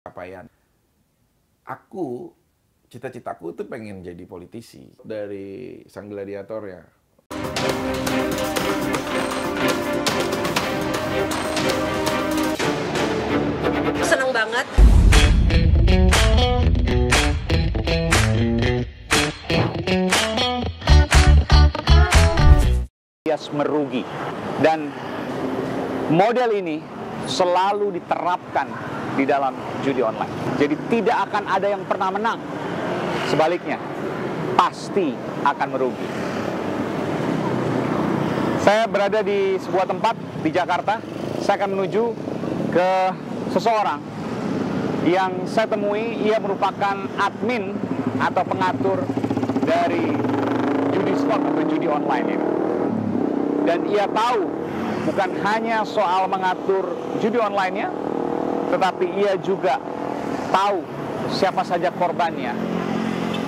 Capaian. Aku, cita-citaku tuh pengen jadi politisi dari Sang Gladiator ya. Seneng banget. Merugi, dan model ini selalu diterapkan di dalam judi online. Jadi tidak akan ada yang pernah menang. Sebaliknya, pasti akan merugi. Saya berada di sebuah tempat di Jakarta. Saya akan menuju ke seseorang yang saya temui. Ia merupakan admin atau pengatur dari judi slot atau judi online ini. Dan ia tahu bukan hanya soal mengatur judi online-nya, tetapi ia juga tahu siapa saja korbannya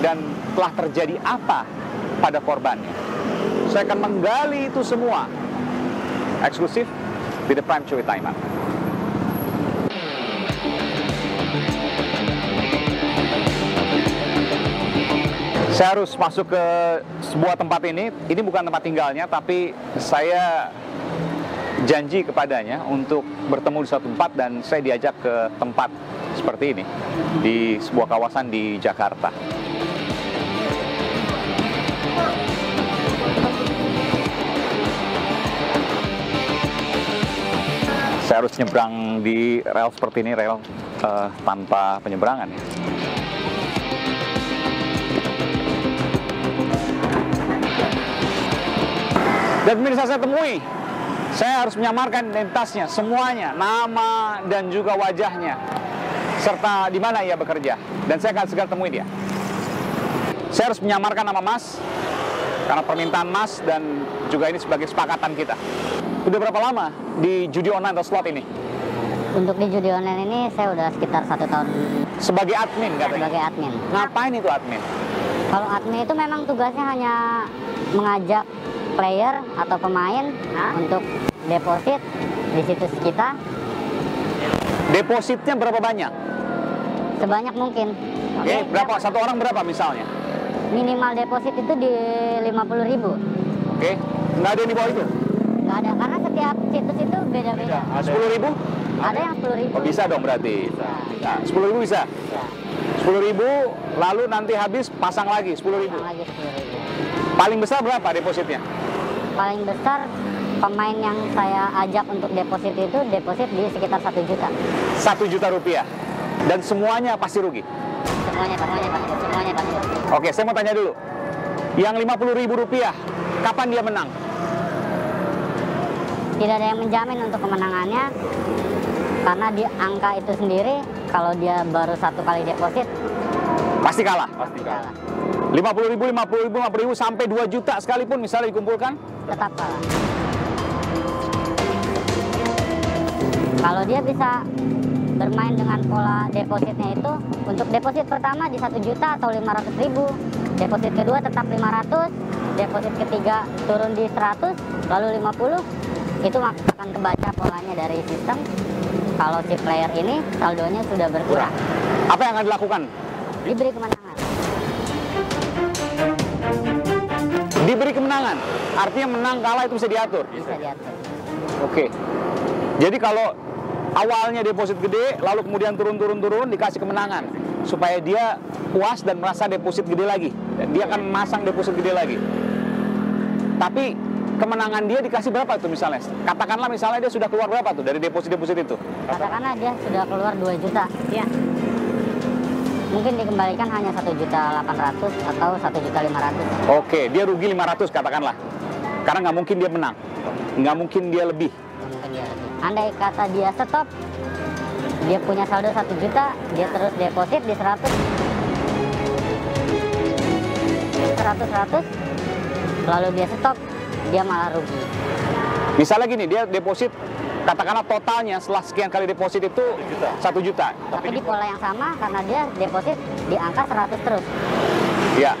dan telah terjadi apa pada korbannya. Saya akan menggali itu semua eksklusif di The Prime Cuy Taiman. Saya harus masuk ke sebuah tempat ini. Ini bukan tempat tinggalnya, tapi saya janji kepadanya untuk bertemu di satu tempat, dan saya diajak ke tempat seperti ini di sebuah kawasan di Jakarta. Saya harus nyebrang di rel seperti ini, rel tanpa penyeberangan ya. Dan pemirsa, saya temui, saya harus menyamarkan identitasnya, semuanya, nama dan juga wajahnya, serta di mana ia bekerja. Dan saya akan segera temui dia. Saya harus menyamarkan nama Mas, karena permintaan Mas, dan juga ini sebagai sepakatan kita. Udah berapa lama di judi online atau slot ini? Untuk di judi online ini saya udah sekitar 1 tahun. Sebagai admin katanya? Sebagai admin. Ngapain itu admin? Kalau admin itu memang tugasnya hanya mengajak player atau pemain untuk deposit di situs kita. Depositnya berapa banyak? Sebanyak mungkin. Oke, berapa? Satu orang berapa misalnya? Minimal deposit itu di 50.000. Oke, nggak ada yang di bawah itu? Nggak ada, karena setiap situs itu beda-beda. 10.000? Ada yang 10.000. Oh, bisa dong berarti. Bisa. 10.000 bisa? Bisa. 10.000, lalu nanti habis pasang lagi 10.000. Pasang lagi 10.000. Paling besar berapa depositnya? Paling besar pemain yang saya ajak untuk deposit itu deposit di sekitar 1 juta. 1 juta rupiah. Dan semuanya pasti rugi? Semuanya pasti. Oke, saya mau tanya dulu. Yang 50.000 rupiah, kapan dia menang? Tidak ada yang menjamin untuk kemenangannya, karena di angka itu sendiri, kalau dia baru 1 kali deposit, Pasti kalah? pasti kalah. 50.000 sampai 2 juta sekalipun misalnya dikumpulkan? Tetap kalah. Kalau dia bisa bermain dengan pola depositnya itu, untuk deposit pertama di 1 juta atau 500.000, deposit kedua tetap 500, deposit ketiga turun di 100, lalu 50, itu akan kebaca polanya dari sistem. Kalau si player ini saldonya sudah berkurang, Apa yang akan dilakukan? diberi kemenangan. Diberi kemenangan, artinya menang kalah itu bisa diatur? Bisa diatur. Oke. Jadi kalau awalnya deposit gede, lalu kemudian turun, dikasih kemenangan, supaya dia puas dan merasa deposit gede lagi. Dan dia akan masang deposit gede lagi. Tapi kemenangan dia dikasih berapa tuh misalnya? Katakanlah misalnya dia sudah keluar berapa tuh dari deposit-deposit itu? Katakanlah dia sudah keluar 2 juta. Ya. Mungkin dikembalikan hanya 1.800.000 atau 1.500.000. Oke, dia rugi 500 katakanlah. Karena nggak mungkin dia menang. Nggak mungkin dia lebih. Mungkin dia lebih. Andai kata dia stop, dia punya saldo 1 juta, dia terus deposit di 100, 100, lalu dia stop, dia malah rugi. Misalnya gini, dia deposit, katakanlah totalnya setelah sekian kali deposit itu 1 juta. Tapi di pola yang sama, karena dia deposit di angka 100 terus. Ya,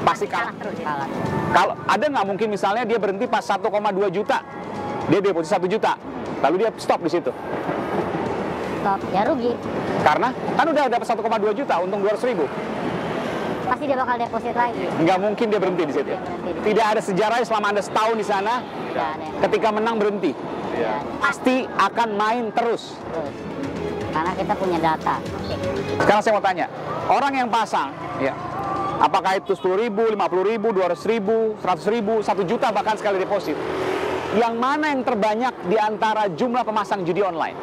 pasti kalah. Kalah. Kalau ada nggak mungkin misalnya dia berhenti pas 1,2 juta, dia deposit 1 juta, lalu dia stop di situ. Stop, ya rugi. Karena kan udah dapat 1,2 juta, untung 200.000. Pasti dia bakal deposit lagi. Nggak mungkin dia berhenti di situ. Tidak ada sejarahnya selama Anda setahun di sana, Tidak ada yang ketika menang berhenti. Pasti akan main terus. terus. Karena kita punya data. Sekarang saya mau tanya, orang yang pasang, ya, apakah itu 10.000, 50.000, 200.000, 100.000, 1 juta bahkan sekali deposit? Yang mana yang terbanyak di antara jumlah pemasang judi online?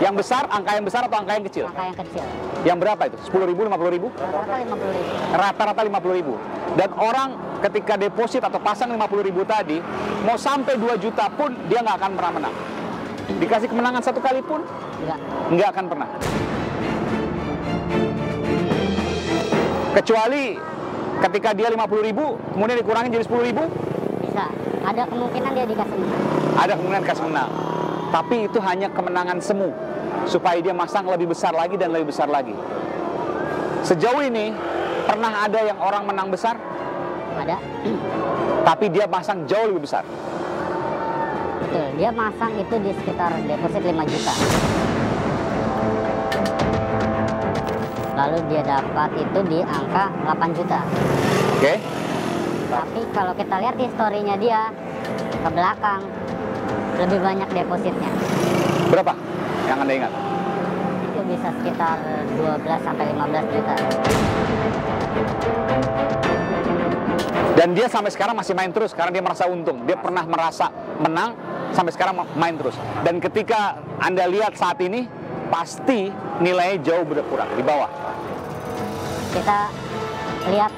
Yang besar, angka yang besar atau angka yang kecil? Angka yang kecil. Yang berapa itu? 10.000, 50.000? Rata-rata 50.000. Rata-rata 50.000. Dan orang ketika deposit atau pasang 50.000 tadi, mau sampai 2 juta pun dia nggak akan pernah menang. Dikasih kemenangan 1 kali pun, Enggak. nggak akan pernah. Kecuali ketika dia 50.000, kemudian dikurangin jadi 10.000, Bisa. Ada kemungkinan dia dikasih menang. ada kemungkinan kasih menang. Tapi itu hanya kemenangan semu, supaya dia masang lebih besar lagi dan lebih besar lagi. Sejauh ini, pernah ada yang orang menang besar, Ada. tapi dia masang jauh lebih besar. Betul. Dia masang itu di sekitar deposit 5 juta. Lalu dia dapat itu di angka 8 juta. Oke? Tapi kalau kita lihat historinya dia ke belakang, lebih banyak depositnya. Berapa yang Anda ingat? Itu bisa sekitar 12 sampai 15 juta. Dan dia sampai sekarang masih main terus karena dia merasa untung. Dia pernah merasa menang, sampai sekarang main terus. Dan ketika Anda lihat saat ini, pasti nilainya jauh berkurang, di bawah. Kita lihat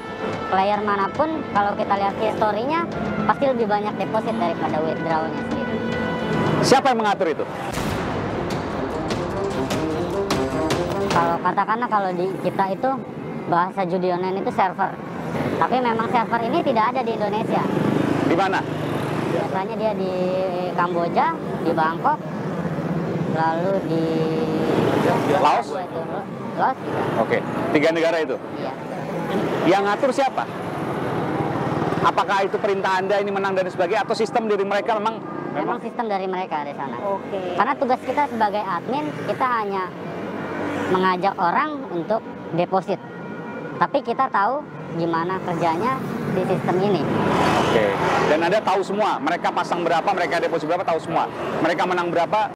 player manapun, kalau kita lihat historinya, pasti lebih banyak deposit daripada withdrawalnya sendiri. Siapa yang mengatur itu? Kalau katakanlah kalau di kita itu bahasa judi online itu server. Tapi memang server ini tidak ada di Indonesia. Di mana? Biasanya dia di Kamboja, di Bangkok, lalu di Laos? Laos juga. Oke, 3 negara itu. Iya. Yang ngatur siapa? Apakah itu perintah Anda ini menang dan sebagainya, atau sistem dari mereka Memang sistem dari mereka di sana. Karena tugas kita sebagai admin, kita hanya mengajak orang untuk deposit. Tapi kita tahu gimana kerjanya di sistem ini. Oke. Dan Anda tahu semua, mereka pasang berapa, mereka deposit berapa, tahu semua. Mereka menang berapa,